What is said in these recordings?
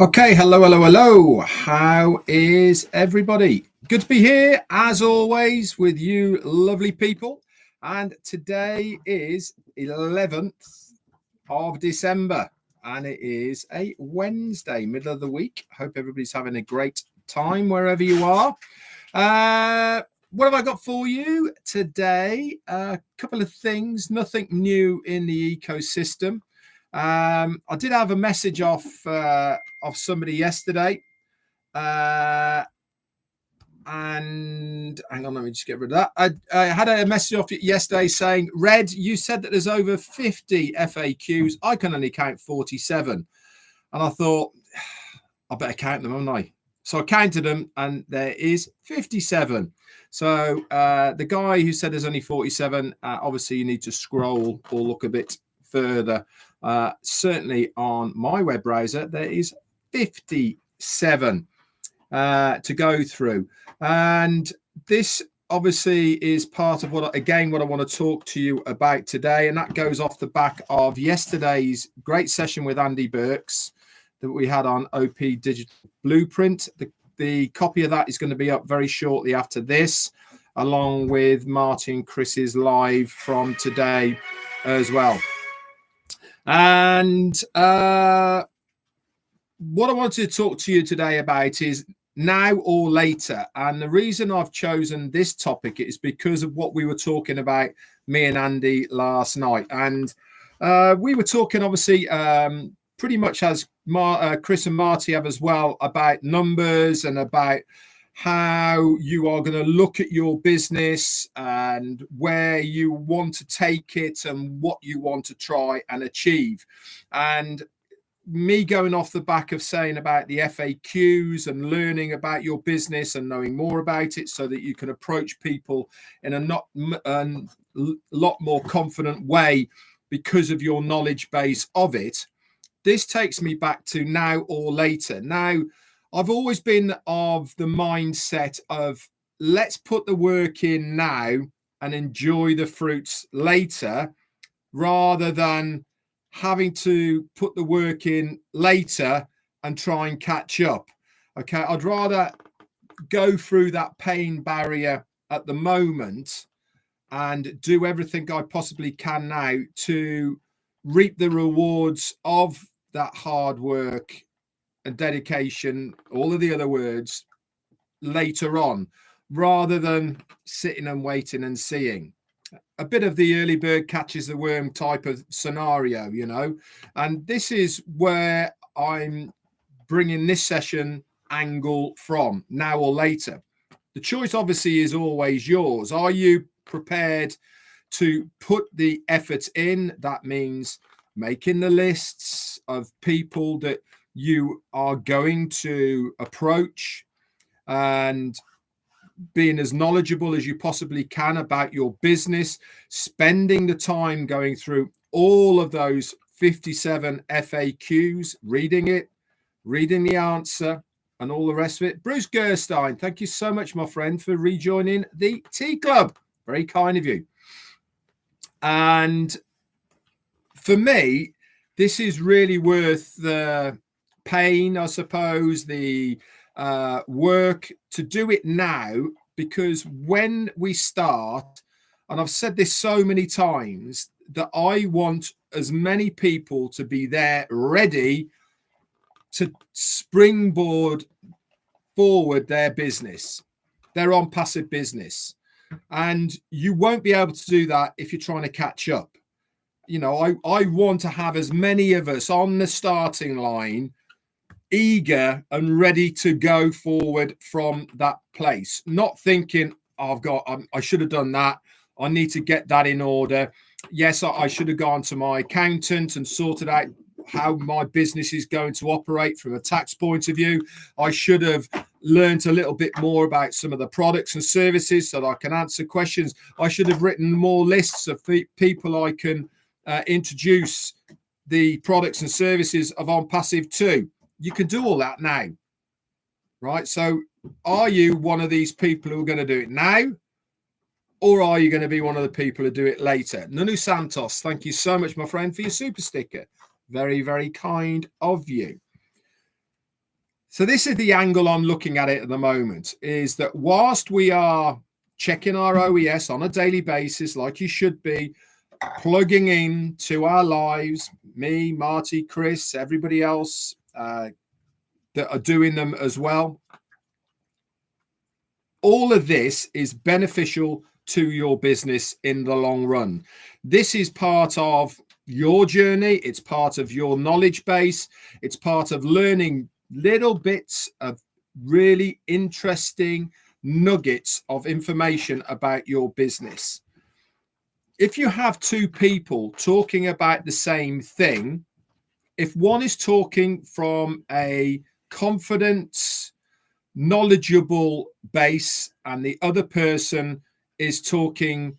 Okay, hello. How is everybody? Good to be here, as always, with you lovely people. And today is 11th of December, and it is a Wednesday, middle of the week. Hope everybody's having a great time wherever you are. What have I got for you today? A couple of things, nothing new in the ecosystem. I did have a message off somebody yesterday, and hang on, let me just get rid of that. I had a message off yesterday saying, Red, you said that there's over 50 FAQs. I can only count 47. And I thought, I better count them, haven't I? So I counted them, and there is 57. So the guy who said there's only 47, obviously you need to scroll or look a bit further. Certainly on my web browser, there is 57 to go through. And this obviously is part of what I want to talk to you about today. And that goes off the back of yesterday's great session with Andy Burks that we had on OP Digital Blueprint. The copy of that is going to be up very shortly after this, along with Martin Chris's live from today as well. And what I wanted to talk to you today about is now or later. And the reason I've chosen this topic is because of what we were talking about, me and Andy, last night. And we were talking, obviously, pretty much as Chris and Marty have as well, about numbers and about how you are going to look at your business and where you want to take it and what you want to try and achieve. And me going off the back of saying about the FAQs and learning about your business and knowing more about it so that you can approach people in a lot more confident way because of your knowledge base of it. This takes me back to now or later. Now, I've always been of the mindset of let's put the work in now and enjoy the fruits later, rather than having to put the work in later and try and catch up. Okay, I'd rather go through that pain barrier at the moment and do everything I possibly can now to reap the rewards of that hard work and dedication, all of the other words, later on, rather than sitting and waiting and seeing. A bit of the early bird catches the worm type of scenario, you know. And this is where I'm bringing this session angle from, now or later. The choice obviously is always yours. Are you prepared to put the effort in? That means making the lists of people that you are going to approach and being as knowledgeable as you possibly can about your business, spending the time going through all of those 57 FAQs, reading it, reading the answer, and all the rest of it. Bruce Gerstein, thank you so much, my friend, for rejoining the Tea Club. Very kind of you. And for me, this is really worth the pain, I suppose, the work to do it now, because when we start, and I've said this so many times, that I want as many people to be there ready to springboard forward their business, their Onpassive business. And you won't be able to do that if you're trying to catch up. You know, I want to have as many of us on the starting line, eager and ready to go forward from that place, not thinking, oh, I should have done that, I need to get that in order. Yes, I should have gone to my accountant and sorted out how my business is going to operate from a tax point of view. I should have learned a little bit more about some of the products and services so that I can answer questions. I should have written more lists of people I can introduce the products and services of Onpassive to. You can do all that now, right? So are you one of these people who are going to do it now, or are you going to be one of the people who do it later? Nunu Santos, thank you so much, my friend, for your super sticker. Very, very kind of you. So this is the angle I'm looking at it at the moment, is that whilst we are checking our OES on a daily basis, like you should be, plugging in to our lives, me, Marty, Chris, everybody else that are doing them as well. All of this is beneficial to your business in the long run. This is part of your journey. It's part of your knowledge base. It's part of learning little bits of really interesting nuggets of information about your business. If you have two people talking about the same thing, if one is talking from a confidence, knowledgeable base and the other person is talking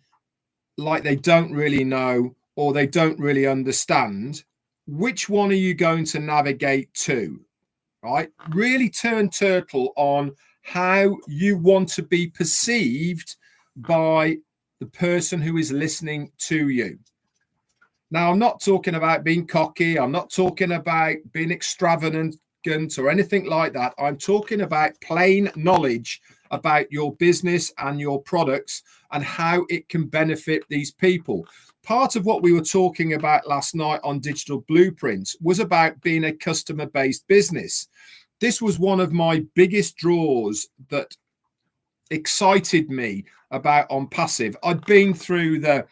like they don't really know or they don't really understand, which one are you going to navigate to? Right? Really turn turtle on how you want to be perceived by the person who is listening to you. Now, I'm not talking about being cocky. I'm not talking about being extravagant or anything like that. I'm talking about plain knowledge about your business and your products and how it can benefit these people. Part of what we were talking about last night on Digital Blueprints was about being a customer-based business. This was one of my biggest draws that excited me about Onpassive. I'd been through the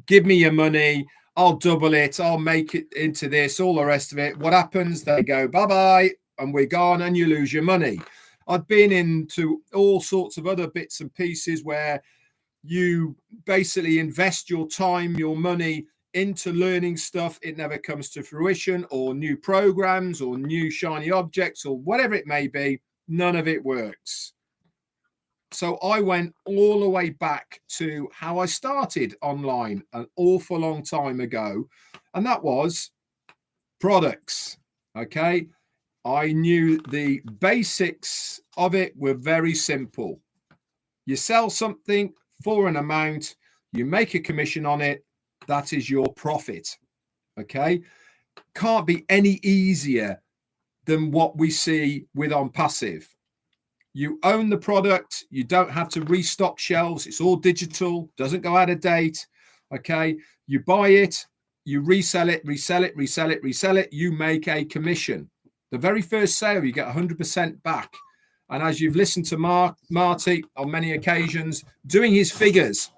give me your money, I'll double it, I'll make it into this, all the rest of it. What happens? They go bye-bye and we're gone and you lose your money. I've been into all sorts of other bits and pieces where you basically invest your time, your money into learning stuff. It never comes to fruition, or new programs or new shiny objects or whatever it may be. None of it works. So I went all the way back to how I started online an awful long time ago. And that was products. Okay. I knew the basics of it were very simple. You sell something for an amount, you make a commission on it. That is your profit. Okay. Can't be any easier than what we see with Onpassive. You own the product. You don't have to restock shelves. It's all digital, doesn't go out of date. Okay. You buy it, you resell it, resell it, resell it, resell it. You make a commission. The very first sale, you get 100% back. And as you've listened to Marty on many occasions, doing his figures,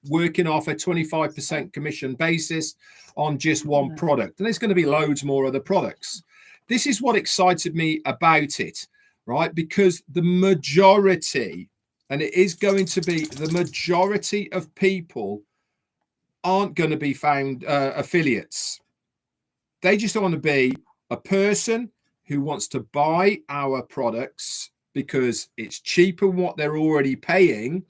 working off a 25% commission basis on just one product. And there's going to be loads more other products. This is what excited me about it. Right? Because the majority, and it is going to be the majority of people aren't going to be found affiliates. They just want to be a person who wants to buy our products because it's cheaper than what they're already paying.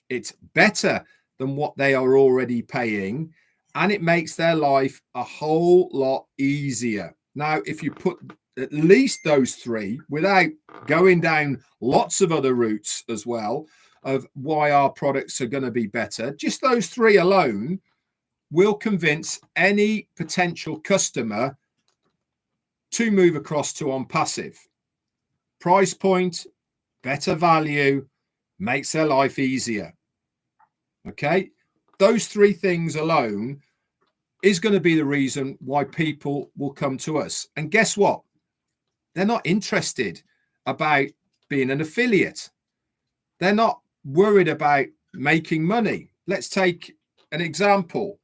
It's better than what they are already paying. And it makes their life a whole lot easier. Now, if you put at least those three, without going down lots of other routes as well of why our products are going to be better, just those three alone will convince any potential customer to move across to Onpassive. Price point, better value, makes their life easier. Okay, those three things alone is going to be the reason why people will come to us. And guess what? They're not interested about being an affiliate. They're not worried about making money. Let's take an example.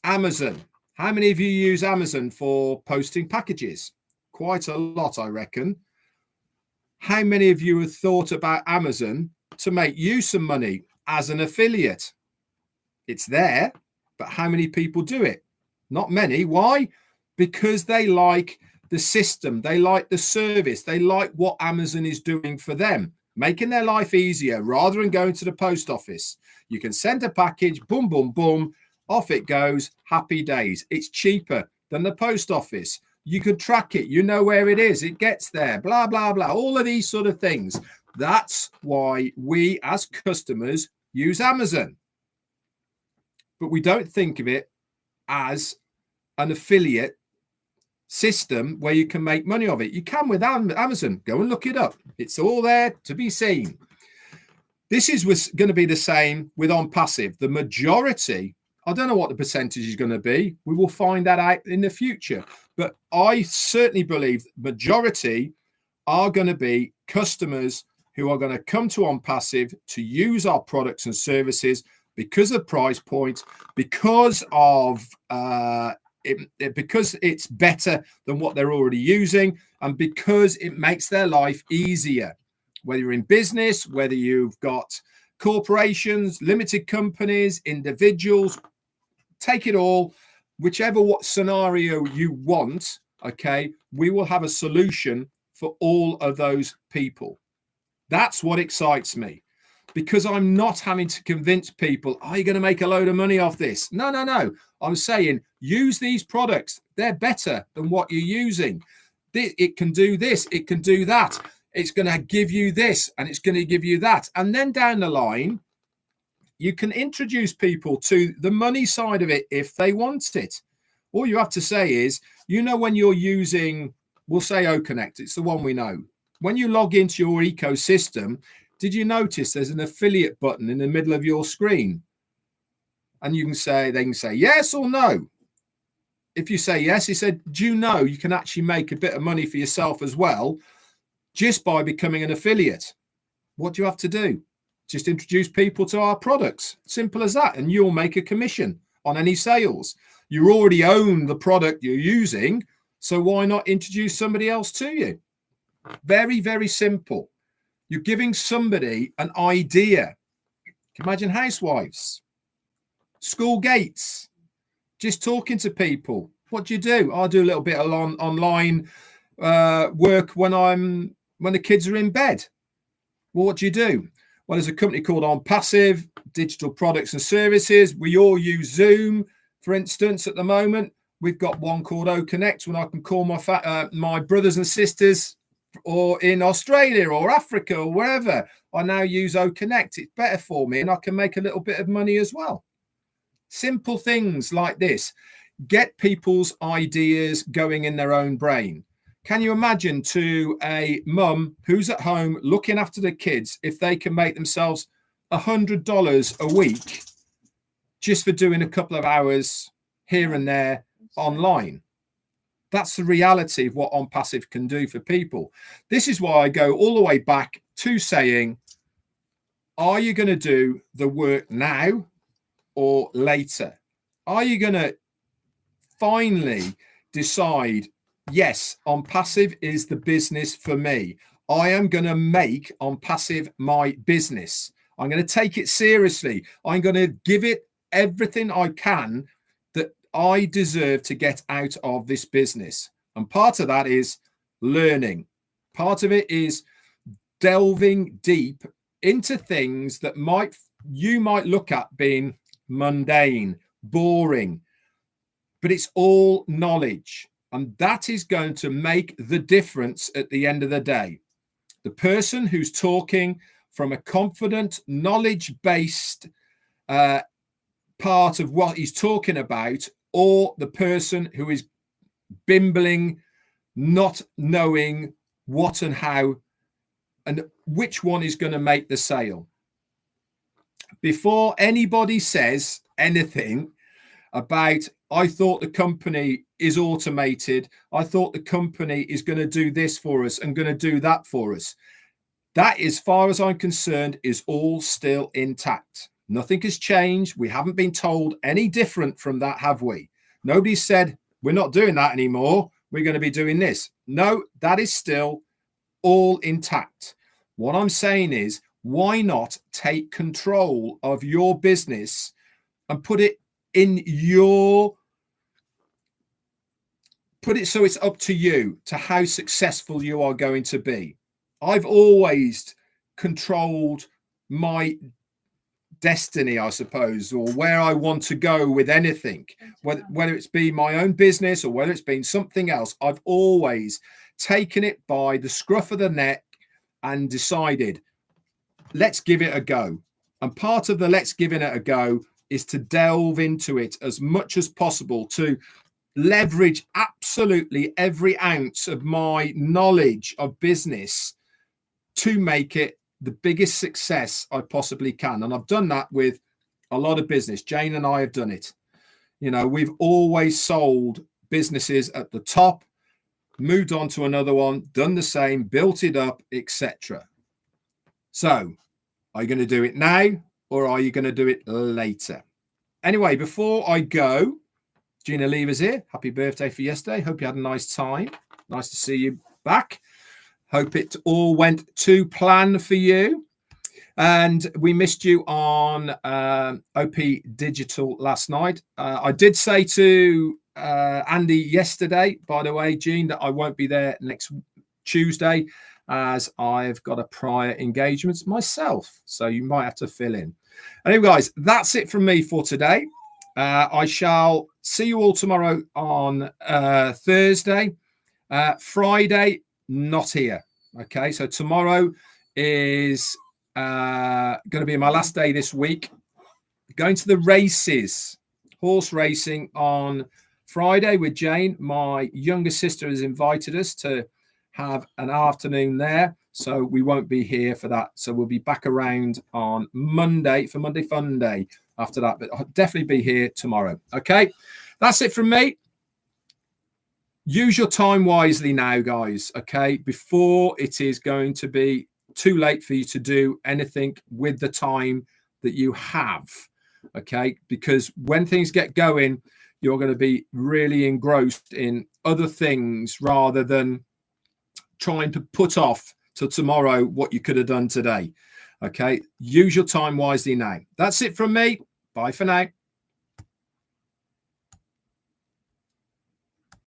Amazon. How many of you use Amazon for posting packages? Quite a lot, I reckon. How many of you have thought about Amazon to make you some money as an affiliate? It's there, but how many people do it? Not many. Why? Because they like the system, they like the service, they like what Amazon is doing for them, making their life easier rather than going to the post office. You can send a package, boom, boom, boom, off it goes, happy days. It's cheaper than the post office. You can track it, you know where it is, it gets there, blah, blah, blah, all of these sort of things. That's why we as customers use Amazon. But we don't think of it as an affiliate system where you can make money of it. You can with Amazon. Go and look it up. It's all there to be seen. This is going to be the same with Onpassive. The majority, I don't know what the percentage is going to be. We will find that out in the future. But I certainly believe majority are going to be customers who are going to come to Onpassive to use our products and services because of price point, because of because it's better than what they're already using, and because it makes their life easier. Whether you're in business, whether you've got corporations, limited companies, individuals, take it all, whichever what scenario you want, okay, we will have a solution for all of those people. That's what excites me, because I'm not having to convince people, are you going to make a load of money off this? No, no, no. I'm saying use these products. They're better than what you're using. It can do this. It can do that. It's going to give you this and it's going to give you that. And then down the line, you can introduce people to the money side of it if they want it. All you have to say is, when you're using, we'll say OConnect, it's the one we know. When you log into your ecosystem, did you notice there's an affiliate button in the middle of your screen? And they can say yes or no. If you say yes, he said, do you know you can actually make a bit of money for yourself as well just by becoming an affiliate? What do you have to do? Just introduce people to our products. Simple as that. And you'll make a commission on any sales. You already own the product you're using, so why not introduce somebody else to you? Very, very simple. You're giving somebody an idea. Can you imagine housewives, school gates, just talking to people. What do you do? I do a little bit of online work when the kids are in bed. Well, what do you do? Well, there's a company called Onpassive, digital products and services. We all use Zoom, for instance, at the moment. We've got one called OConnect, when I can call my brothers and sisters or in Australia or Africa or wherever. I now use OConnect. It's better for me and I can make a little bit of money as well. Simple things like this. Get people's ideas going in their own brain. Can you imagine to a mum who's at home looking after the kids, if they can make themselves $100 a week just for doing a couple of hours here and there online? That's the reality of what Onpassive can do for people. This is why I go all the way back to saying, are you going to do the work now or later? Are you going to finally decide, yes, Onpassive is the business for me. I am going to make Onpassive my business. I'm going to take it seriously. I'm going to give it everything I can that I deserve to get out of this business. And part of that is learning. Part of it is delving deep into things that you might look at being mundane, boring, but it's all knowledge. And that is going to make the difference at the end of the day. The person who's talking from a confident, knowledge-based part of what he's talking about, or the person who is bimbling, not knowing what and how, and which one is going to make the sale. Before anybody says anything about, I thought the company is automated, I thought the company is going to do this for us and going to do that for us, that, as far as I'm concerned, is all still intact. Nothing has changed. We haven't been told any different from that, have we? Nobody said, we're not doing that anymore, we're going to be doing this. No, that is still all intact. What I'm saying is, why not take control of your business and put it so it's up to you to how successful you are going to be. I've always controlled my destiny, I suppose, or where I want to go with anything, whether it's been my own business or whether it's been something else. I've always taken it by the scruff of the neck and decided, let's give it a go. And part of the let's give it a go is to delve into it as much as possible, to leverage absolutely every ounce of my knowledge of business to make it the biggest success I possibly can. And I've done that with a lot of business. Jane and I have done it. You know, we've always sold businesses at the top, moved on to another one, done the same, built it up, etc. So, are you going to do it now or are you going to do it later? Anyway, before I go, Gina Lever's here. Happy birthday for yesterday. Hope you had a nice time. Nice to see you back. Hope it all went to plan for you. And we missed you on OP Digital last night. I did say to Andy yesterday, by the way, Gene, that I won't be there next Tuesday as I've got a prior engagement myself. So you might have to fill in. Anyway, guys, that's it from me for today. I shall see you all tomorrow on Thursday. Friday, not here. Okay, so tomorrow is going to be my last day this week. Going to the races, horse racing on Friday with Jane. My younger sister has invited us to have an afternoon there, so we won't be here for that. So we'll be back around on Monday for Monday Fun Day after that, but I'll definitely be here tomorrow. Okay, that's it from me. Use your time wisely now, guys, okay, before it is going to be too late for you to do anything with the time that you have, okay, because when things get going, you're going to be really engrossed in other things rather than trying to put off till tomorrow what you could have done today. Okay, use your time wisely now. That's it from me. Bye for now.